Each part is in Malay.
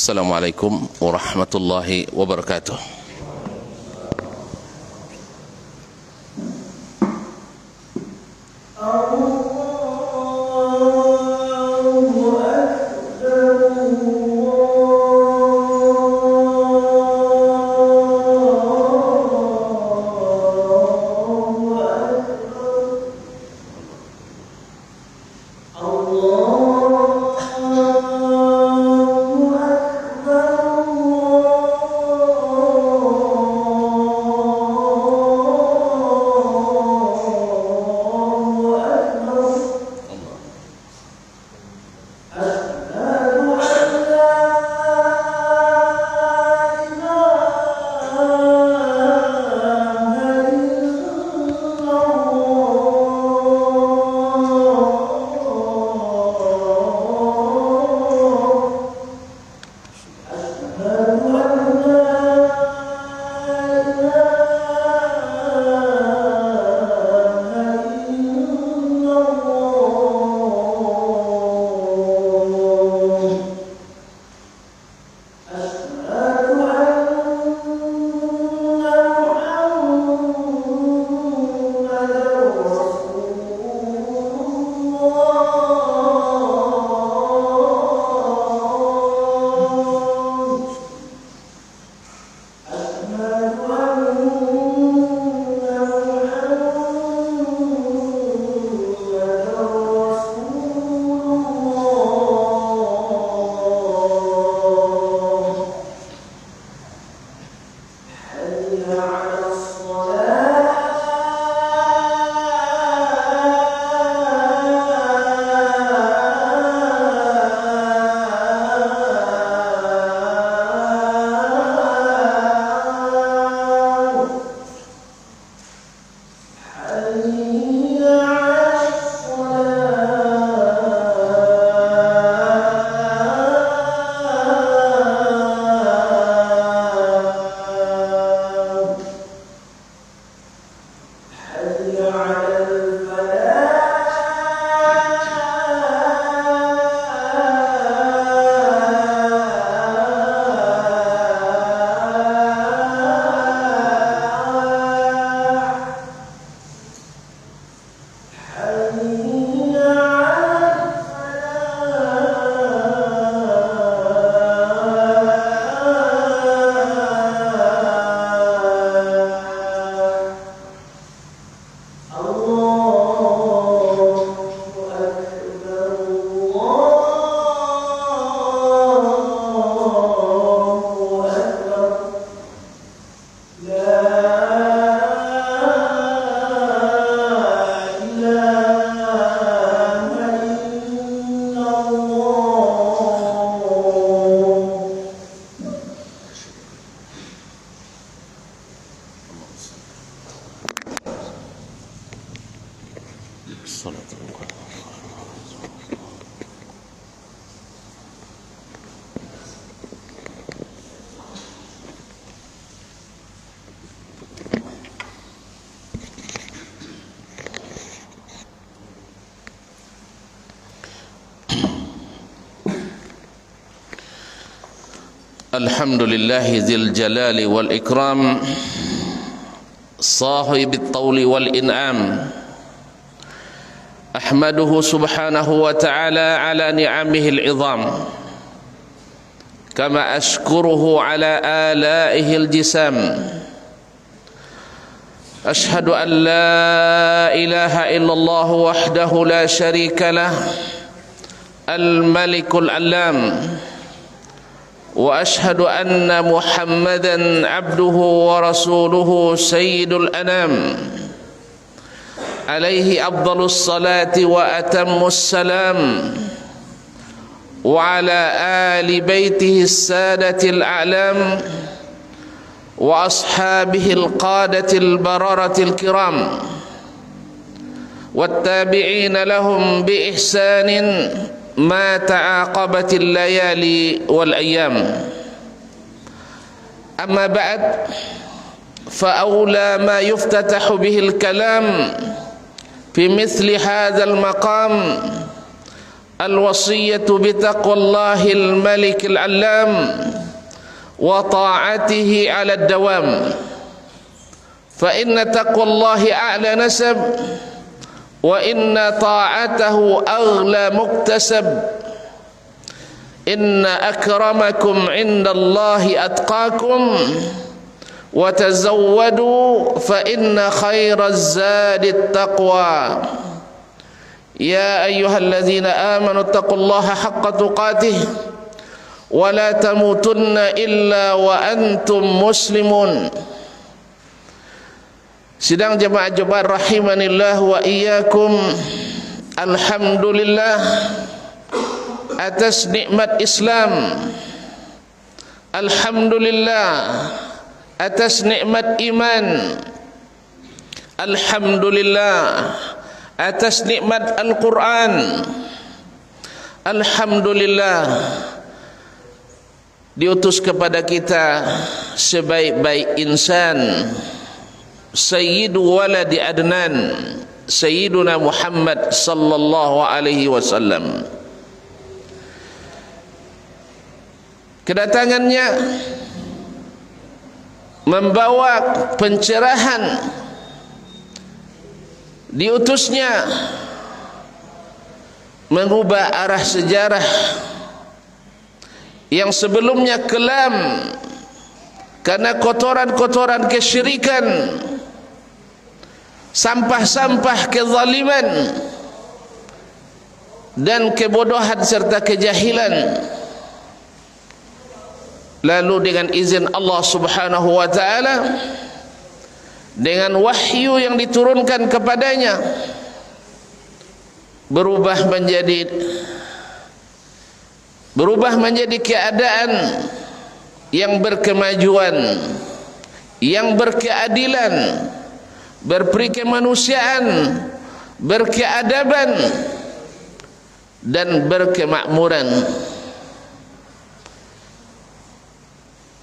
Assalamualaikum warahmatullahi wabarakatuh. الحمد لله ذي الجلال والإكرام صاحب الطول والإنعام أحمده سبحانه وتعالى على نعمه العظام كما أشكره على آلائه الجسام أشهد أن لا إله إلا الله وحده لا شريك له الملك العلام وأشهد أن محمدًا عبده ورسوله سيد الأنام عليه أفضل الصلاة وأتم السلام وعلى آل بيته السادة الأعلام وأصحابه القادة البررة الكرام والتابعين لهم بإحسان ما تعاقبت الليالي والأيام أما بعد فأولى ما يفتتح به الكلام في مثل هذا المقام الوصية بتقوى الله الملك العلام وطاعته على الدوام فإن تقوى الله أعلى نسب وإن طاعته أغلى مكتسب إن أكرمكم عند الله أتقاكم وتزودوا فإن خير الزاد التقوى يا أيها الذين آمنوا اتقوا الله حق تقاته ولا تموتن إلا وأنتم مسلمون. Sidang jemaah Jumat rahimanillah wa iyyakum. Alhamdulillah atas nikmat Islam. Alhamdulillah atas nikmat iman. Alhamdulillah atas nikmat Al-Quran. Alhamdulillah diutus kepada kita sebaik-baik insan Sayyidu waladi Adnan Sayyiduna Muhammad sallallahu alaihi wasallam. Kedatangannya membawa pencerahan, diutusnya mengubah arah sejarah yang sebelumnya kelam karena kotoran-kotoran kesyirikan, sampah-sampah kezaliman dan kebodohan serta kejahilan. Lalu dengan izin Allah Subhanahu wa taala, dengan wahyu yang diturunkan kepadanya, berubah menjadi keadaan yang berkemajuan, yang berkeadilan, berperi kemanusiaan, berkeadaban dan berkemakmuran.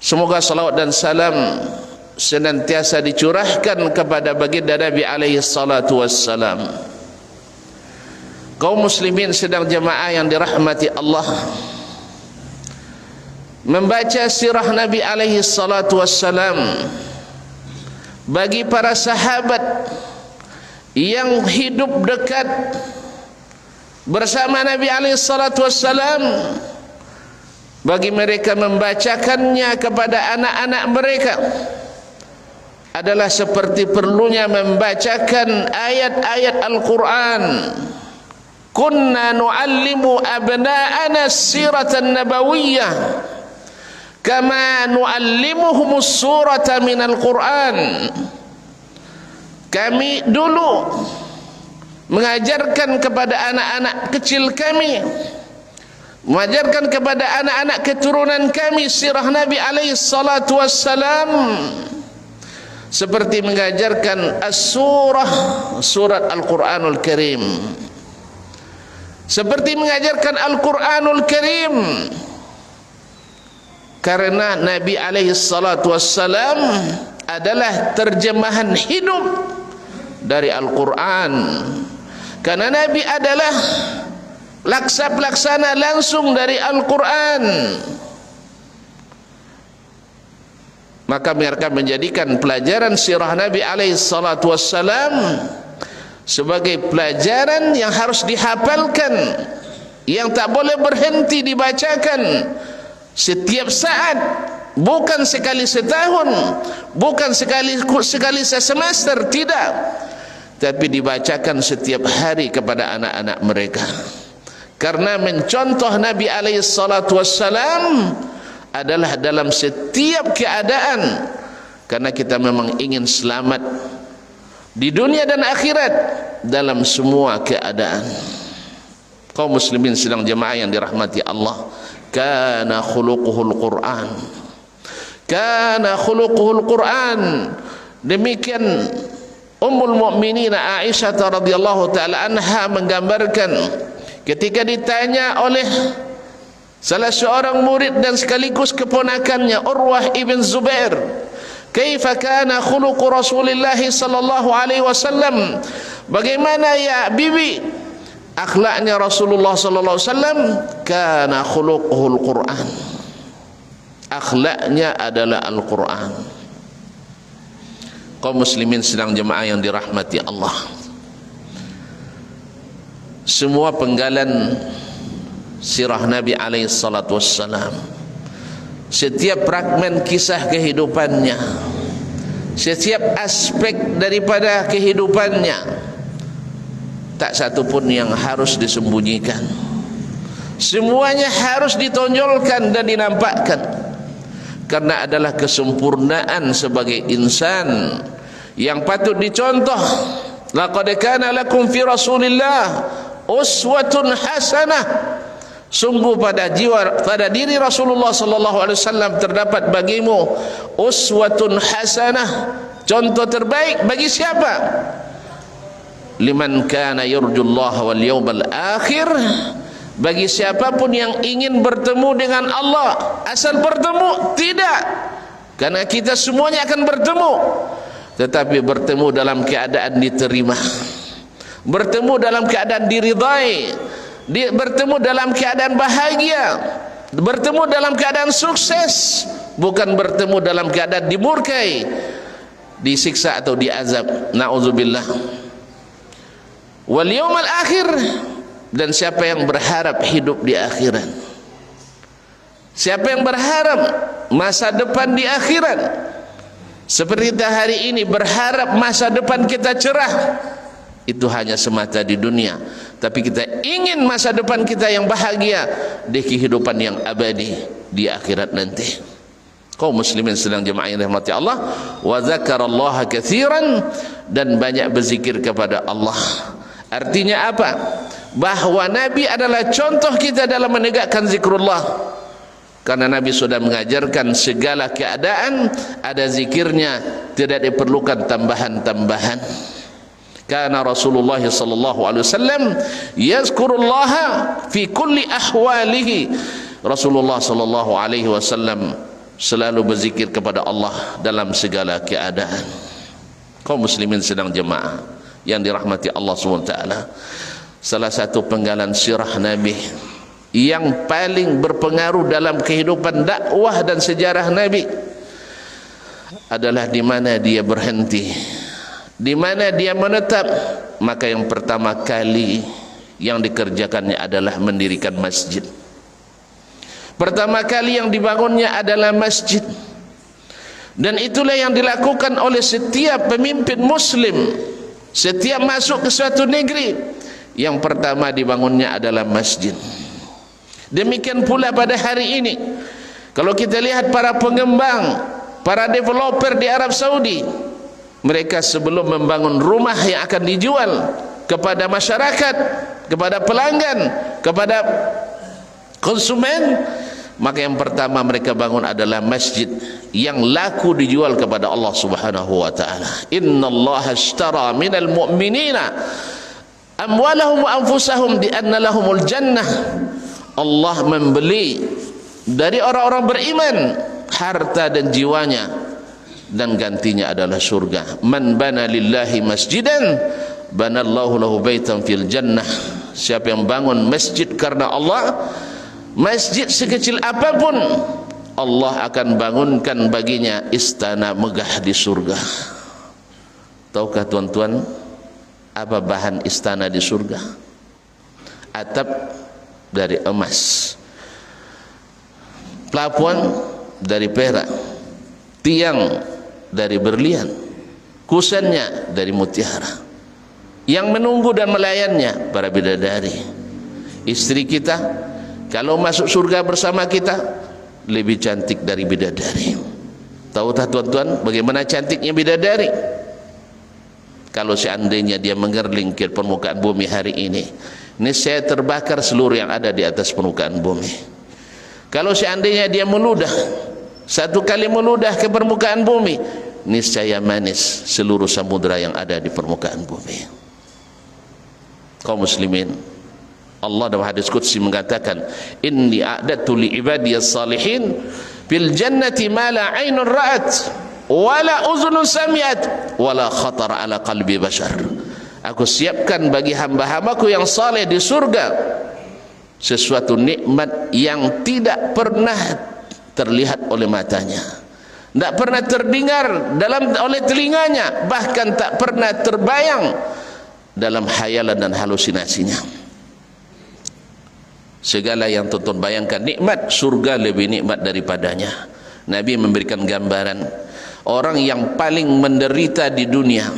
Semoga salawat dan salam senantiasa dicurahkan kepada baginda Nabi alaihi salatu wassalam. Kaum muslimin sedang jemaah yang dirahmati Allah, membaca sirah Nabi alaihi salatu wassalam bagi para sahabat yang hidup dekat bersama Nabi alaihi salatu wassalam, bagi mereka membacakannya kepada anak-anak mereka adalah seperti perlunya membacakan ayat-ayat Al-Quran. Kunna nu'allimu abna'ana siratan nabawiyyah, kama nu'allimuhumus surata minal Qur'an. Kami dulu mengajarkan kepada anak-anak kecil kami, mengajarkan kepada anak-anak keturunan kami sirah Nabi alaihi salatu wassalam, seperti mengajarkan as-surah, surat Al-Quranul Karim, seperti mengajarkan Al-Quranul Karim, karena Nabi alaihi salatu wassalam adalah terjemahan hidup dari Al-Quran. Karena Nabi adalah pelaksana langsung dari Al-Quran, maka mereka menjadikan pelajaran sirah Nabi alaihi salatu wassalam sebagai pelajaran yang harus dihafalkan, yang tak boleh berhenti dibacakan setiap saat, bukan sekali setahun, bukan sekali sesemester, tidak, tapi dibacakan setiap hari kepada anak-anak mereka. Karena mencontoh Nabi alaihi salatu wassalam adalah dalam setiap keadaan, karena kita memang ingin selamat di dunia dan akhirat dalam semua keadaan. Kaum muslimin sedang jemaah yang dirahmati Allah, kana khuluquhul Quran, kana khuluquhul Quran. Demikian Ummul Mukminin Aisyah radhiyallahu taala anha menggambarkan ketika ditanya oleh salah seorang murid dan sekaligus keponakannya Urwah ibn Zubair, kaifa kana khuluq Rasulullah sallallahu alaihi wasallam, bagaimana ya bibi akhlaknya Rasulullah sallallahu alaihi wasallam? Kana khuluquhul Quran, akhlaknya adalah Al-Quran. Kaum muslimin sedang jemaah yang dirahmati Allah, semua penggalan sirah Nabi alaihi salatu wassalam, setiap fragmen kisah kehidupannya, setiap aspek daripada kehidupannya, tak satu pun yang harus disembunyikan. Semuanya harus ditonjolkan dan dinampakkan, karena adalah kesempurnaan sebagai insan yang patut dicontoh. Laqad kana lakum fi Rasulillah uswatun hasanah. Sungguh pada diri Rasulullah sallallahu alaihi wasallam terdapat bagimu uswatun hasanah, contoh terbaik. Bagi siapa? Liman kana yarjullaha wal yawmal akhir, bagi siapapun yang ingin bertemu dengan Allah. Asal bertemu? Tidak, karena kita semuanya akan bertemu, tetapi bertemu dalam keadaan diterima, bertemu dalam keadaan diridai, bertemu dalam keadaan bahagia, bertemu dalam keadaan sukses, bukan bertemu dalam keadaan dimurkai, disiksa atau diazab. Na'udzubillah. Wal yaumal akhir, dan siapa yang berharap hidup di akhirat, siapa yang berharap masa depan di akhirat, seperti kita hari ini berharap masa depan kita cerah, itu hanya semata di dunia, tapi kita ingin masa depan kita yang bahagia di kehidupan yang abadi di akhirat nanti. Kaum muslimin sedang jemaah yang dirahmati Allah, wa dzakarallaha katsiran, dan banyak berzikir kepada Allah. Artinya apa? Bahwa Nabi adalah contoh kita dalam menegakkan zikrullah, karena Nabi sudah mengajarkan segala keadaan ada zikirnya, tidak diperlukan tambahan-tambahan. Karena Rasulullah sallallahu alaihi wasallam yazkurullaha fi kulli ahwalihi. Rasulullah sallallahu alaihi wasallam selalu berzikir kepada Allah dalam segala keadaan. Kaum muslimin sedang jemaah yang dirahmati Allah SWT, salah satu penggalan sirah Nabi yang paling berpengaruh dalam kehidupan dakwah dan sejarah Nabi adalah di mana dia berhenti, di mana dia menetap. Maka yang pertama kali yang dikerjakannya adalah mendirikan masjid. Pertama kali yang dibangunnya adalah masjid, dan itulah yang dilakukan oleh setiap pemimpin muslim. Setiap masuk ke suatu negeri, yang pertama dibangunnya adalah masjid. Demikian pula pada hari ini Kalau kita lihat para pengembang, para developer di Arab Saudi, mereka sebelum membangun rumah yang akan dijual kepada masyarakat, kepada pelanggan, kepada konsumen, maka yang pertama mereka bangun adalah masjid yang laku dijual kepada Allah Subhanahu wa taala. Innallaha ashtara minal mu'minina amwalahum wa anfusahum bi anna lahumul jannah. Allah membeli dari orang-orang beriman harta dan jiwanya, dan gantinya adalah surga. Man bana lillahi masjidan banallahu lahu baitan fil jannah. Siapa yang bangun masjid karena Allah, masjid sekecil apapun, Allah akan bangunkan baginya istana megah di surga. Tahukah tuan-tuan apa bahan istana di surga? Atap dari emas, plafon dari perak, tiang dari berlian, kusennya dari mutiara. Yang menunggu dan melayannya para bidadari. Istri kita kalau masuk surga bersama kita lebih cantik dari bidadari. Tahu tak tuan-tuan bagaimana cantiknya bidadari? Kalau seandainya dia mengerling ke permukaan bumi hari ini, saya terbakar seluruh yang ada di atas permukaan bumi. Kalau seandainya dia meludah, satu kali meludah ke permukaan bumi, niscaya manis seluruh samudra yang ada di permukaan bumi. Kaum muslimin, Allah dalam hadis qudsi mengatakan, inni a'dadtu li ibadiyas salihin fil jannati ma la 'ainun ra'at wala uzunun sami'at wala khatar ala qalbi bashar. Aku siapkan bagi hamba-hambaku yang saleh di surga sesuatu nikmat yang tidak pernah terlihat oleh matanya, tidak pernah terdengar oleh telinganya, bahkan tak pernah terbayang dalam khayalan dan halusinasinya. Segala yang tonton bayangkan nikmat surga lebih nikmat daripadanya. Nabi memberikan gambaran orang yang paling menderita di dunia,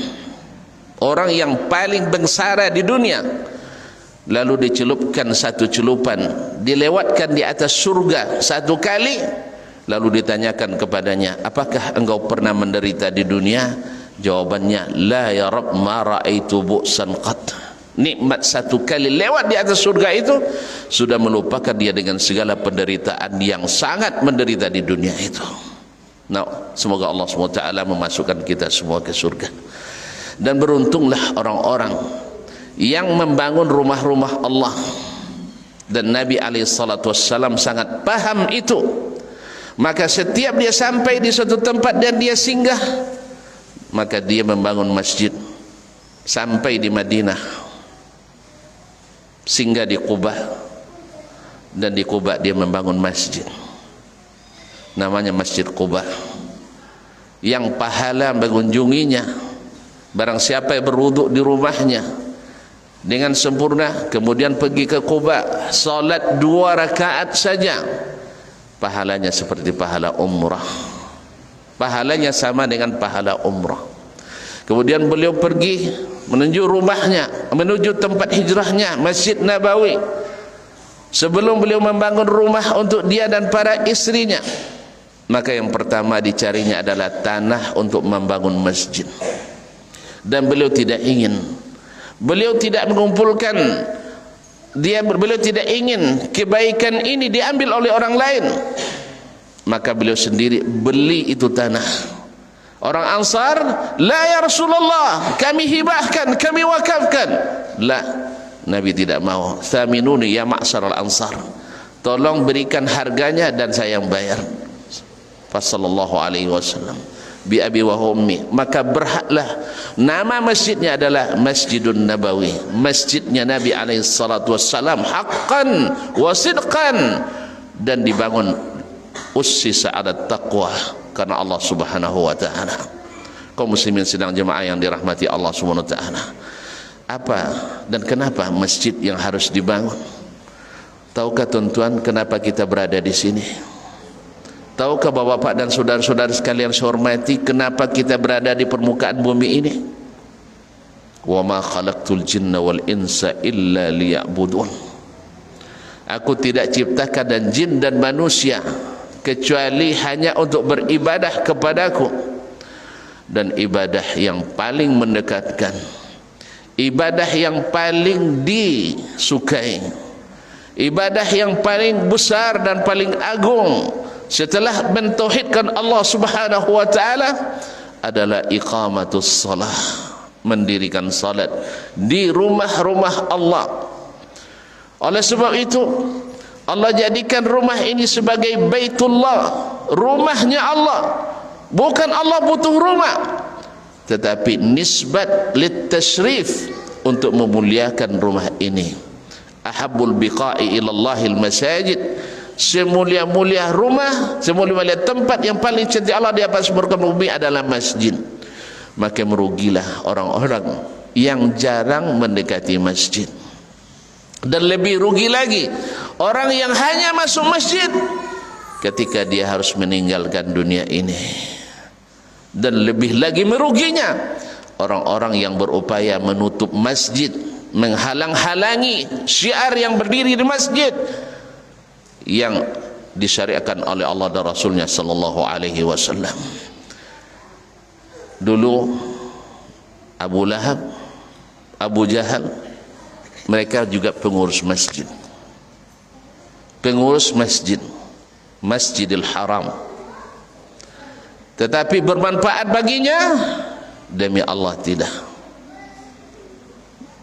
orang yang paling bengsara di dunia, lalu dicelupkan satu celupan, dilewatkan di atas surga satu kali, lalu ditanyakan kepadanya, apakah engkau pernah menderita di dunia? Jawabannya, la ya Rabb ma ra'aitu bu'san qat. Nikmat satu kali lewat di atas surga itu sudah melupakan dia dengan segala penderitaan yang sangat menderita di dunia itu. Nah, semoga Allah SWT memasukkan kita semua ke surga. Dan beruntunglah orang-orang yang membangun rumah-rumah Allah. Dan Nabi SAW sangat paham itu. Maka setiap dia sampai di suatu tempat dan dia singgah, maka dia membangun masjid. Sampai di Madinah, singgah di Quba, dan di Quba dia membangun masjid namanya Masjid Quba, yang pahala mengunjunginya barang siapa yang berwuduk di rumahnya dengan sempurna, kemudian pergi ke Quba, salat 2 rakaat saja, pahalanya seperti pahala umrah, pahalanya sama dengan pahala umrah. Kemudian beliau pergi menuju rumahnya, menuju tempat hijrahnya, Masjid Nabawi. Sebelum beliau membangun rumah untuk dia dan para istrinya, maka yang pertama dicarinya adalah tanah untuk membangun masjid. Dan beliau tidak ingin, beliau tidak mengumpulkan, beliau tidak ingin kebaikan ini diambil oleh orang lain, maka beliau sendiri beli itu tanah. Orang Ansar, la ya Rasulullah, kami hibahkan, kami wakafkan. La, Nabi tidak mau. Thaminuni ya ma'syaral Ansar, tolong berikan harganya dan saya yang bayar. Sallallahu alaihi wasallam, bi abi wa ummi. Maka berhaklah nama masjidnya adalah Masjidun Nabawi, masjidnya Nabi alaihi salatu wassalam, haqqan wa sidqan, dan dibangun ussisa ala taqwa, karena Allah Subhanahu wa taala. Kaum muslimin sidang jemaah yang dirahmati Allah Subhanahu wa taala, apa dan kenapa masjid yang harus dibangun? Tahukah tuan-tuan kenapa kita berada di sini? Tahukah bapak-bapak dan saudara-saudara sekalian saya hormati, kenapa kita berada di permukaan bumi ini? Wa ma khalaqtul jinna wal insa illa liya'budun. Aku tidak ciptakan dan jin dan manusia kecuali hanya untuk beribadah kepadaku. Dan ibadah yang paling mendekatkan, ibadah yang paling disukai, ibadah yang paling besar dan paling agung setelah mentauhidkan Allah Subhanahu wa taala adalah iqamatus salah, mendirikan salat di rumah-rumah Allah. Oleh sebab itu Allah jadikan rumah ini sebagai Baitullah, rumahnya Allah. Bukan Allah butuh rumah, tetapi nisbat lit tashrif, untuk memuliakan rumah ini. Ahabbul biqa'i ilallahil masajid, semulia-mulia rumah, semulia-mulia tempat yang paling cantik Allah di atas muka bumi adalah masjid. Maka merugilah orang-orang yang jarang mendekati masjid, dan lebih rugi lagi orang yang hanya masuk masjid ketika dia harus meninggalkan dunia ini. Dan lebih lagi meruginya orang-orang yang berupaya menutup masjid, menghalang-halangi syiar yang berdiri di masjid yang disyariatkan oleh Allah dan Rasulnya sallallahu alaihi wasallam. Dulu Abu Lahab, Abu Jahal, mereka juga pengurus masjid, pengurus masjid, Masjidil Haram. Tetapi bermanfaat baginya? Demi Allah tidak.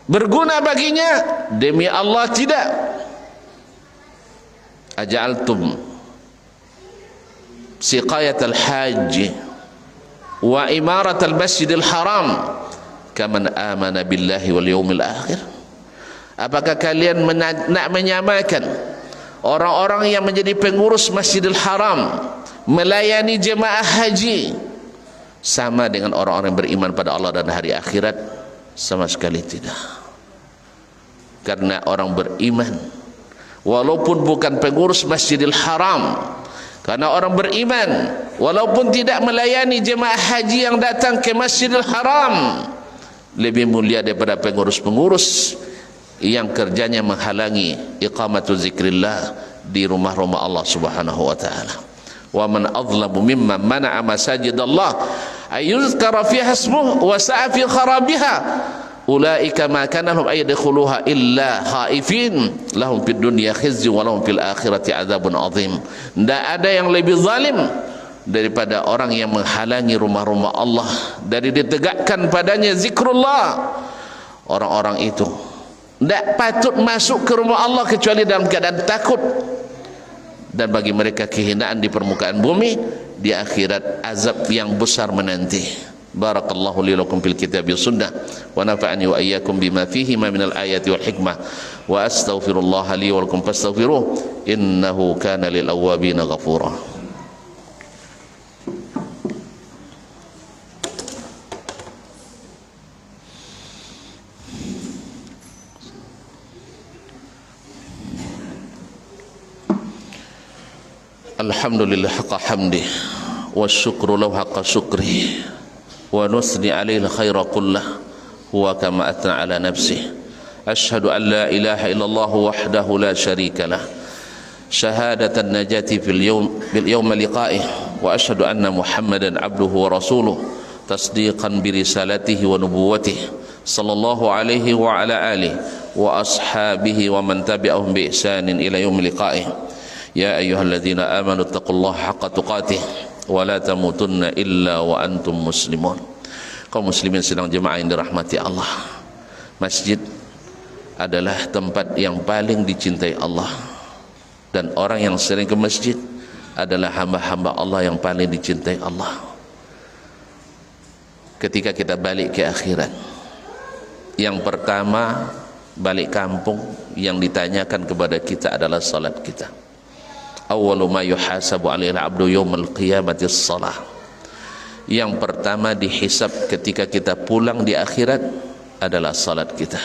Berguna baginya? Demi Allah tidak. Aja'altum siqayatal haji wa imaratal masjidil haram kaman amana billahi wal yawmil akhir. Apakah kalian nak menyamakan orang-orang yang menjadi pengurus Masjidil Haram, melayani jemaah haji, sama dengan orang-orang yang beriman pada Allah dan hari akhirat? Sama sekali tidak. Karena orang beriman, walaupun bukan pengurus Masjidil Haram, karena orang beriman walaupun tidak melayani jemaah haji yang datang ke Masjidil Haram, lebih mulia daripada pengurus-pengurus yang kerjanya menghalangi iqamatu zikrillah di rumah-rumah Allah Subhanahu wa taala. Wa man adlamu mimman mana'a masajidallah ayyuzkara fiha ismuhu wa sa'a fi kharabiha ulaika ma kana lahum ayyadkhuluha illa khaifin lahum fid dunya khizyun wa lahum fil akhirati adzabun adzim. Tidak ada yang lebih zalim daripada orang yang menghalangi rumah-rumah Allah dari ditegakkan padanya zikrullah. Orang-orang itu tidak patut masuk ke rumah Allah kecuali dalam keadaan takut, dan bagi mereka kehinaan di permukaan bumi, di akhirat azab yang besar menanti. Barakallahu li lakum fil kitabi sunnah wa nafa'ani wa iyyakum bima fihi ma minal ayati wal hikmah wa astaghfirullah li wa lakum fastaghfiruh innahu kana lil awwabina ghafura. Alhamdulillah haqqa hamdih wa syukru lahu haqqa syukrih wa nusni alaihi khaira kullah huwa kama atna ala nafsih. Ashhadu an la ilaha illallah wahdahu la syarika lah syahadatan najati bil yawm liqa'ih wa ashhadu anna muhammadan abduhu wa rasuluh tasdiqan bi risalatihi wa nubuwwatihi sallallahu alaihi wa ala alihi wa ashabihi wa man tabi'ahum bi ihsanin ila yawm liqa'ih. Ya ayyuhalladzina amanu taqullaha haqqa tuqatih wa la tamutunna illa wa antum muslimun. Kaum muslimin sedang jemaah yang dirahmati Allah, masjid adalah tempat yang paling dicintai Allah, dan orang yang sering ke masjid adalah hamba-hamba Allah yang paling dicintai Allah. Ketika kita balik ke akhirat, yang pertama balik kampung yang ditanyakan kepada kita adalah salat kita. Awwalu ma yuhasabu 'alaihi al-'abdu yaumal qiyamati as-shalah. Yang pertama dihisab ketika kita pulang di akhirat adalah salat kita.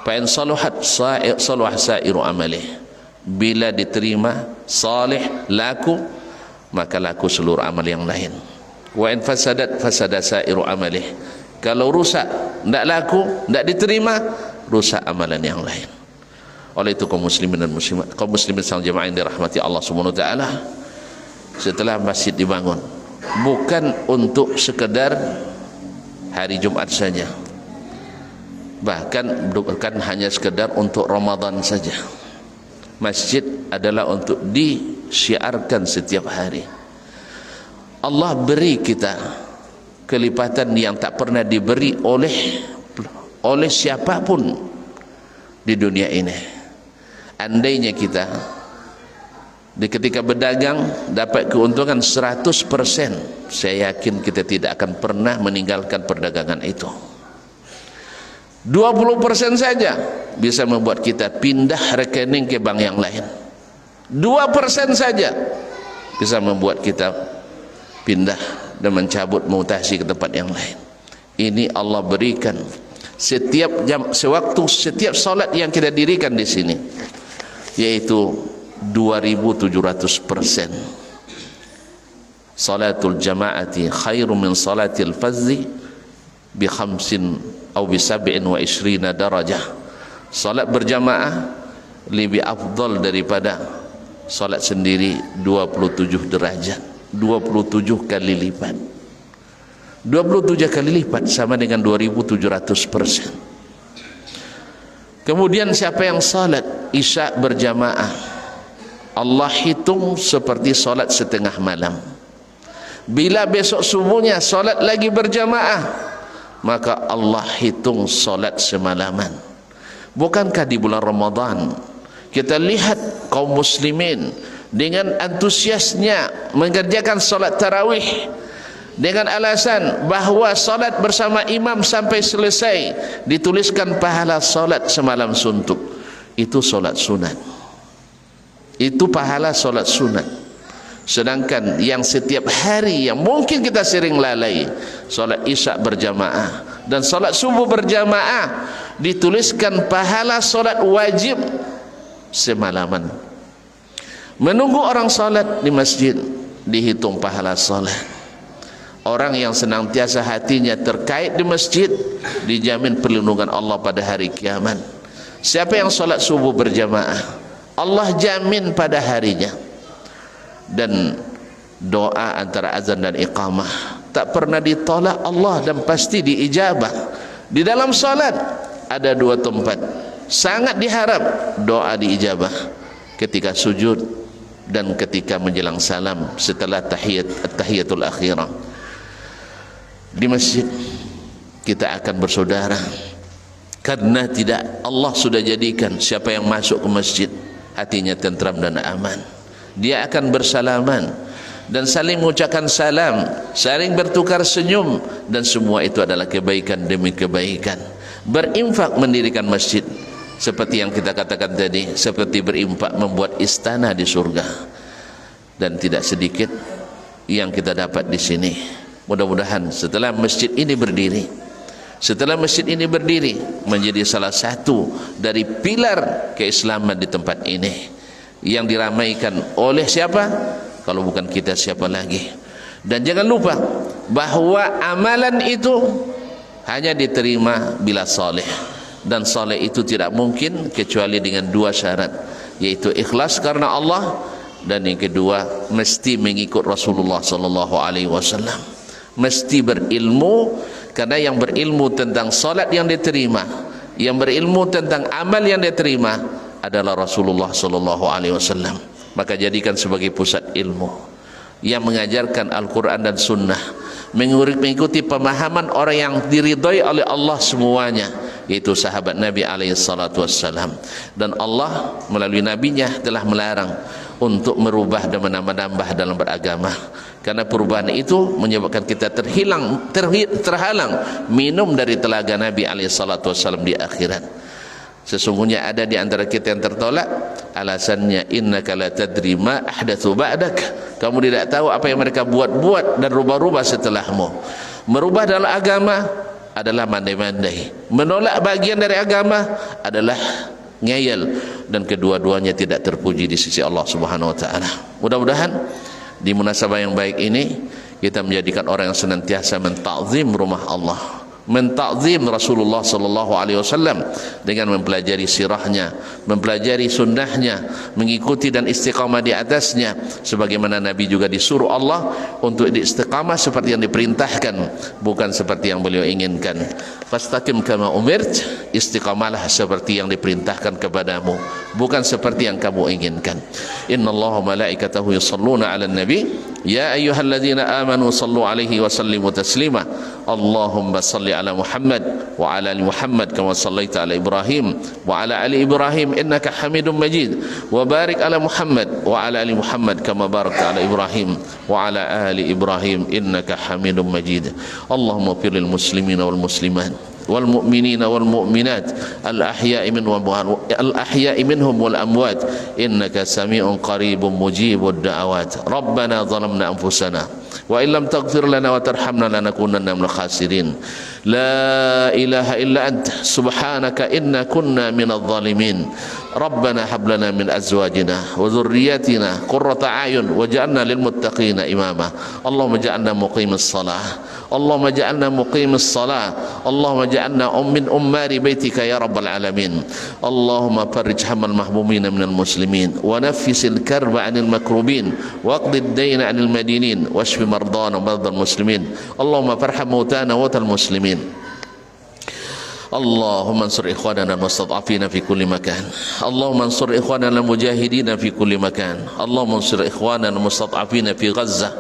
Fa in saluhat saluh sa'iru amalih. Bila diterima salih laku, maka laku seluruh amal yang lain. Wa in fasadat fasada sa'iru amalih. Kalau rusak, tidak laku, tidak diterima, rusak amalan yang lain. Oleh itu kaum muslimin dan muslimat, kaum muslimin sang jemaah yang dirahmati Allah Subhanahu wa taala, setelah masjid dibangun, bukan untuk sekedar hari Jumat saja, bahkan bukan hanya sekedar untuk Ramadan saja. Masjid adalah untuk disyiarkan setiap hari. Allah beri kita kelipatan yang tak pernah diberi oleh siapapun di dunia ini. Andainya kita di ketika berdagang dapat keuntungan 100%, saya yakin kita tidak akan pernah meninggalkan perdagangan itu. 20% saja bisa membuat kita pindah rekening ke bank yang lain. 2% saja bisa membuat kita pindah dan mencabut mutasi ke tempat yang lain. Ini Allah berikan setiap jam, setiap salat yang kita dirikan di sini, yaitu 2700%. Salatul jamaati khairu min salatil fazzi bi 5 atau bi 27 darajah. Salat berjamaah lebih afdal daripada salat sendiri 27 derajat, 27 kali lipat. 27 kali lipat sama dengan 2700%. Kemudian siapa yang salat isya berjamaah, Allah hitung seperti salat setengah malam. Bila besok subuhnya salat lagi berjamaah, maka Allah hitung salat semalaman. Bukankah di bulan Ramadan kita lihat kaum muslimin dengan antusiasnya mengerjakan salat tarawih dengan alasan bahawa salat bersama imam sampai selesai dituliskan pahala salat semalam suntuk. Itu salat sunat, itu pahala salat sunat. Sedangkan yang setiap hari yang mungkin kita sering lalai, salat isya berjamaah dan salat subuh berjamaah, dituliskan pahala salat wajib semalaman. Menunggu orang salat di masjid dihitung pahala salat. Orang yang senantiasa hatinya terkait di masjid dijamin perlindungan Allah pada hari kiamat. Siapa yang salat subuh berjamaah, Allah jamin pada harinya. Dan doa antara azan dan iqamah tak pernah ditolak Allah dan pasti diijabah. Di dalam salat ada dua tempat sangat diharap doa diijabah: ketika sujud dan ketika menjelang salam setelah tahiyatul akhirah. Di masjid kita akan bersaudara, karena tidak, Allah sudah jadikan siapa yang masuk ke masjid hatinya tentram dan aman. Dia akan bersalaman dan saling mengucapkan salam, saling bertukar senyum, dan semua itu adalah kebaikan demi kebaikan. Berinfak mendirikan masjid, seperti yang kita katakan tadi, seperti berinfak membuat istana di surga. Dan tidak sedikit yang kita dapat di sini. Mudah-mudahan setelah masjid ini berdiri, menjadi salah satu dari pilar keislaman di tempat ini, yang diramaikan oleh siapa? Kalau bukan kita, siapa lagi? Dan jangan lupa bahwa amalan itu hanya diterima bila saleh, dan saleh itu tidak mungkin kecuali dengan dua syarat, yaitu ikhlas karena Allah, dan yang kedua mesti mengikut Rasulullah sallallahu alaihi wasallam. Mesti berilmu, karena yang berilmu tentang salat yang diterima, yang berilmu tentang amal yang diterima adalah Rasulullah sallallahu alaihi wasallam. Maka jadikan sebagai pusat ilmu yang mengajarkan Al-Quran dan Sunnah, mengikuti pemahaman orang yang diridhai oleh Allah semuanya, yaitu sahabat Nabi alaihi salatu wassalam. Dan Allah melalui nabinya telah melarang untuk merubah dan menambah-nambah dalam beragama, karena perubahan itu menyebabkan kita terhalang minum dari telaga Nabi alaihi salatu wassalam di akhirat. Sesungguhnya ada di antara kita yang tertolak, alasannya innaka la tadri ma ahdatsu ba'dak, kamu tidak tahu apa yang mereka buat-buat dan rubah-rubah setelahmu. Merubah dalam agama adalah mandai-mandai, menolak bagian dari agama adalah ngeyel, dan kedua-duanya tidak terpuji di sisi Allah Subhanahu wa taala. Mudah-mudahan di munasabah yang baik ini kita menjadikan orang yang senantiasa mentakzim rumah Allah, mentakzim Rasulullah sallallahu alaihi wasallam dengan mempelajari sirahnya, mempelajari sunnahnya, mengikuti dan istiqamah di atasnya, sebagaimana Nabi juga disuruh Allah untuk istiqamah seperti yang diperintahkan, bukan seperti yang beliau inginkan. Fastaqim kama umirt, istiqamalah seperti yang diperintahkan kepadamu, bukan seperti yang kamu inginkan. Innallaha malaikatahu yusalluna 'alan nabi ya ayyuhalladzina amanu sallu 'alaihi wa sallimu taslima. Allahumma salli ala Muhammad wa ala ali Muhammad kama sallaita ala Ibrahim wa ala ali Ibrahim innaka Hamidum Majid, wa barik ala Muhammad wa ala ali Muhammad kama barakta ala Ibrahim wa ala ali Ibrahim innaka Hamidum Majid. Allahumma fir lil muslimina wal muslimat wal mu'minina wal mu'minat al ahya'i minhum wal amwat innaka sami'un qaribun mujibud da'awat. Rabbana zalamna anfusana wa illam taghfir lana wa tarhamna lanakunanna minal khasirin. La ilaha illa anta subhanaka inna kunna minadh dhalimin. Rabbana hab lana min azwajina wa dhurriyyatina qurrata a'yun waj'alna lil muttaqina imama. Allahumma ij'alna muqimis shalah, Allahumma ij'alna muqimis shalah, Allahumma ij'alna min ummari baitika ya rabbal alamin. Allahumma farrij hammal mahmumina minal muslimin wa naffisil karba 'anil makrubin wa qdid dayna 'anil madinin washfi mardana wa mardal muslimin. Allahumma farham mautana wa tal muslimin. Allahumma ansur ikhwanana al-mustad'afina fi kulli makan. Allahumma ansur ikhwanana al-mujahidina fi kulli makan. Allahumma ansur ikhwanana al-mustad'afina fi Gaza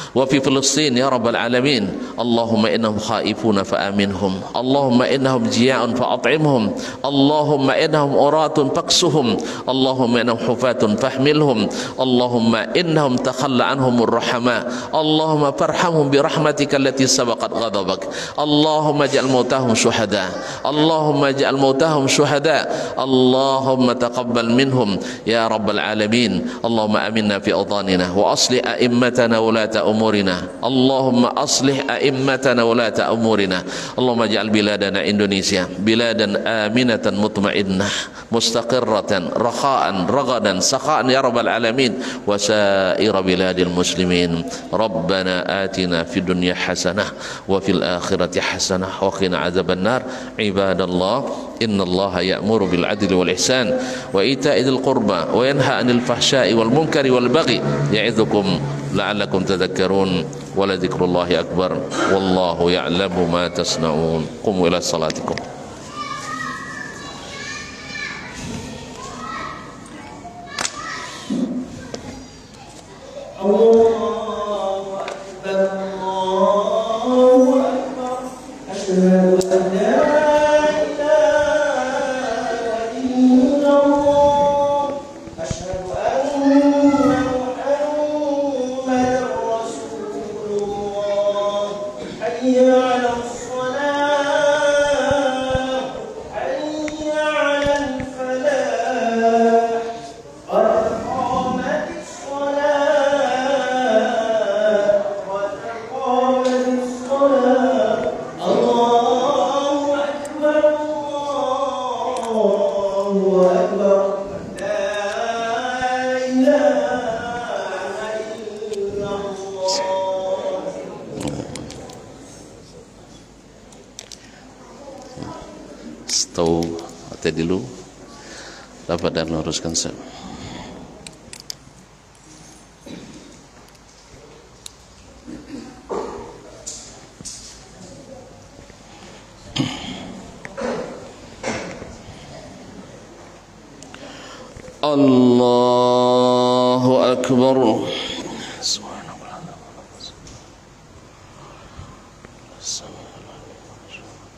wa fi Filistin ya rabbal alamin. Allahumma innahum khaifuna fa'aminhum, Allahumma innahum jia'un fa'at'imhum, Allahumma innahum uratun faksuhum, Allahumma innahum hufatun fahmilhum, Allahumma innahum takhalla anhumur rahama, Allahumma farhamhum bi rahmatika allati sabaqat ghadabak. Allahumma ij'al mautahum syuhada, Allahumma ij'al mautahum syuhada, Allahumma taqabbal minhum ya rabbal alamin. Allahumma aminna fi awtanina wa aslih a'immatana wa ulata umurina. Allahumma aslih a'immatana wa ulata umurina. Allahumma ij'al biladana Indonesia biladan aminatan mutmainnah mustaqirratan rakha'an ragadan sakha'an ya rabbal alamin wa sa'ira biladil muslimin. Rabbana atina fid dunya hasanah wa fil akhirati hasanah wa qina adzaban nar. Ibadallah, innallaha ya'muru bil adli wal ihsan wa ita'i dzil qurba wa yanha 'anil fahsya'i wal munkari wal baghi ya'idzukum la'allakum tadhakkarun. Wa la dzikrullahi akbar wallahu ya'lamu ma tasna'un. Qumu ila salatikum. Allahu akbar, Allahu akbar. Asyhadu an la tahu hati dulu dapat dan luruskan saya. Allahu akbar.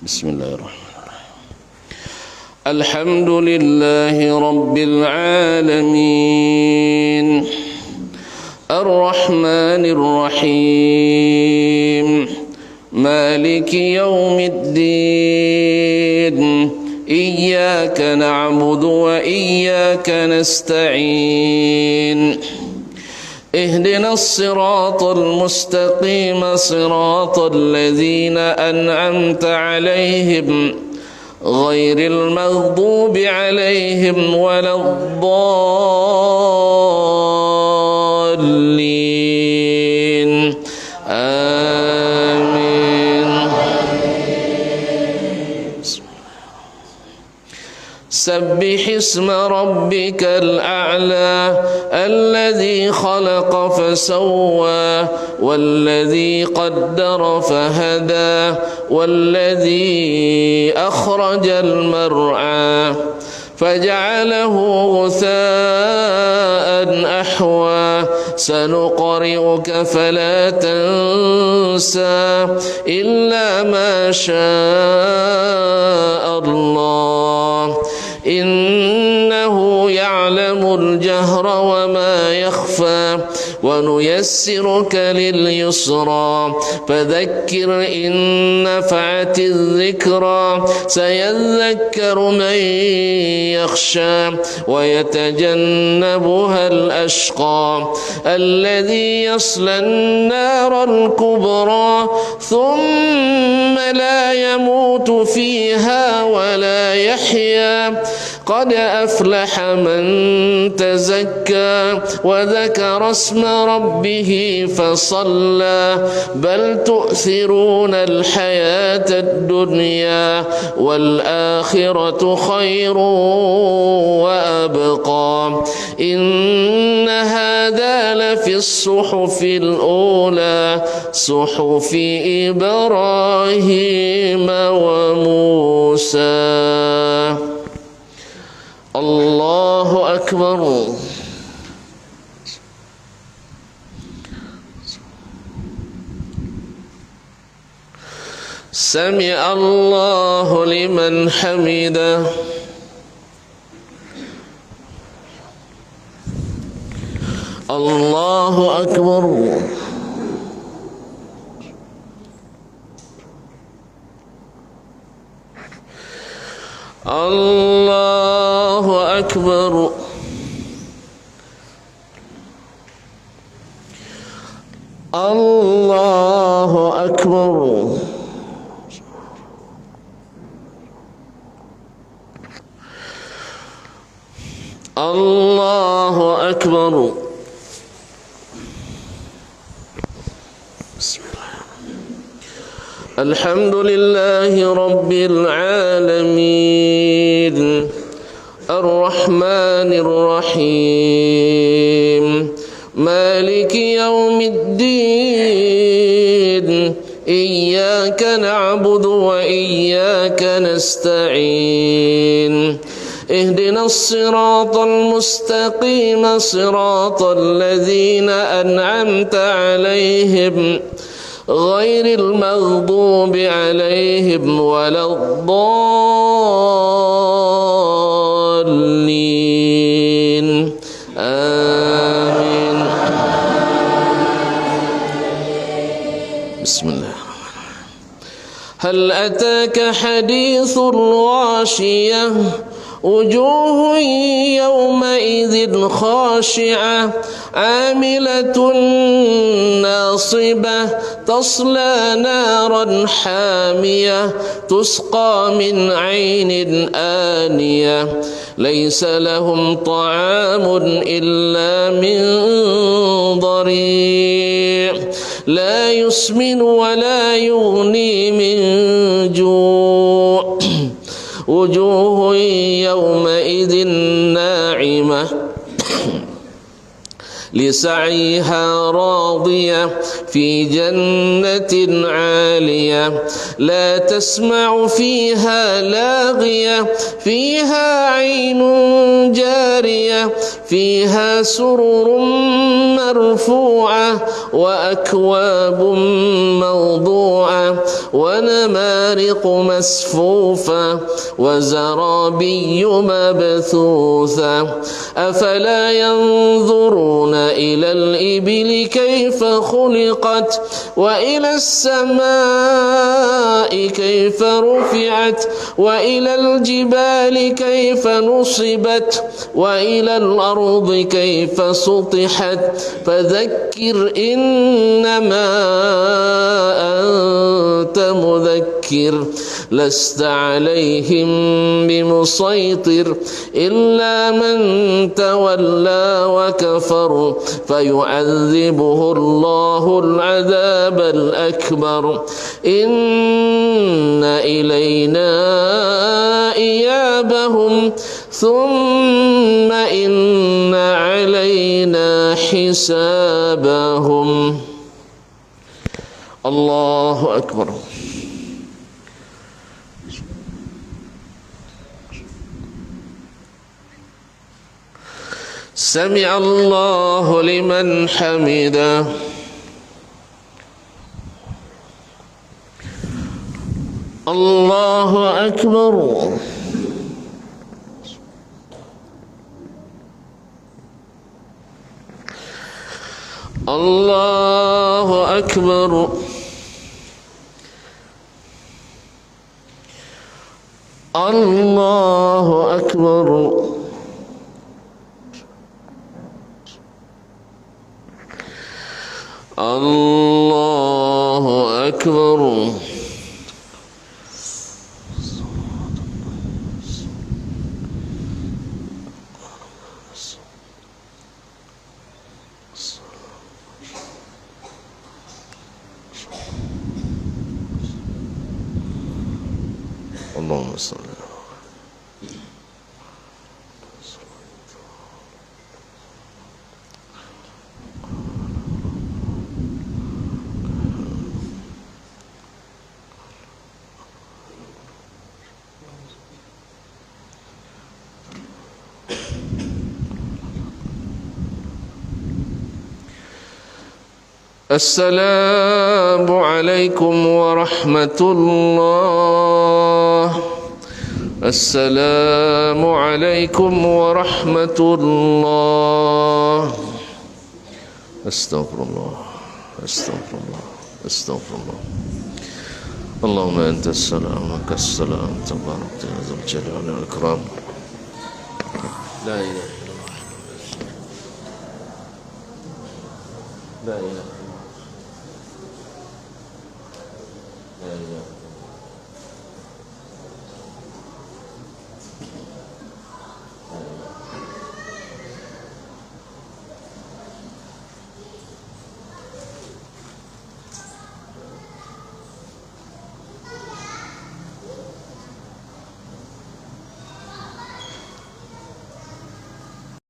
Bismillahirrahmanirrahim. الحمد لله رب العالمين الرحمن الرحيم مالك يوم الدين إياك نعبد وإياك نستعين اهدنا الصراط المستقيم صراط الذين أنعمت عليهم غير المغضوب عليهم ولا الضالين آمين. سبح اسم ربك الأعلى الذي خلق فسوى والذي قدر فهدى والذي أخرج المرعى فجعله غثاء أحوى سنقرئك فلا تنسى إلا ما شاء الله إنه يعلم الجهر وما يخفى ونيسرك لليسرى فذكر إن نفعت الذكرى سيذكر من يخشى ويتجنبها الأشقى الذي يصلى النار الكبرى ثم لا يموت فيها ولا يحيا قد أفلح من تزكى وذكر اسم ربه فصلى بل تؤثرون الحياة الدنيا والآخرة خير وأبقى إن هذا لفي الصحف الأولى صحف إبراهيم وموسى. الله أكبر. سمع الله لمن حمده. الله أكبر. الله أكبر. الله أكبر. الله أكبر. بسم الله. الحمد لله رب العالمين الرحمن الرحيم مالك يوم الدين إياك نعبد وإياك نستعين اهدنا الصراط المستقيم صراط الذين أنعمت عليهم غير المغضوب عليهم ولا الضالين آمين. بسم الله. هل أتاك حديث الغاشية وجوه يومئذ خاشعة عاملة ناصبة تصلى نارا حامية تسقى من عين آنية ليس لهم طعام إلا من ضريع لا يسمن ولا يغني من جوع وجوه يومئذ ناعمة لسعيها راضية في جنة عالية لا تسمع فيها لاغية فيها عين جارية فيها سرر مرفوعة وأكواب موضوعة ونمارق مسفوفة وزرابي مبثوثة أفلا ينظرون إلى الإبل كيف خلقت وإلى السماء كيف رفعت وإلى الجبال كيف نصبت وإلى الأرض كيف سطحت فذكر إنما أنت مذكر لست عليهم بمسيطر إلا من تولى وكفر فيعذبه الله العذاب الأكبر إن إلينا إيابهم ثم إن علينا حسابهم. الله أكبر. سمع الله لمن حمده. الله أكبر. الله أكبر. الله أكبر. الله أكبر. اللهم صل. السلام عليكم ورحمة الله. السلام عليكم ورحمة الله. أستغفر الله. أستغفر الله. أستغفر الله. اللهم أنت السلام ومنك السلام تبارك يا ذا الجلال والإكرام. لا إله إلا الله. لا إله.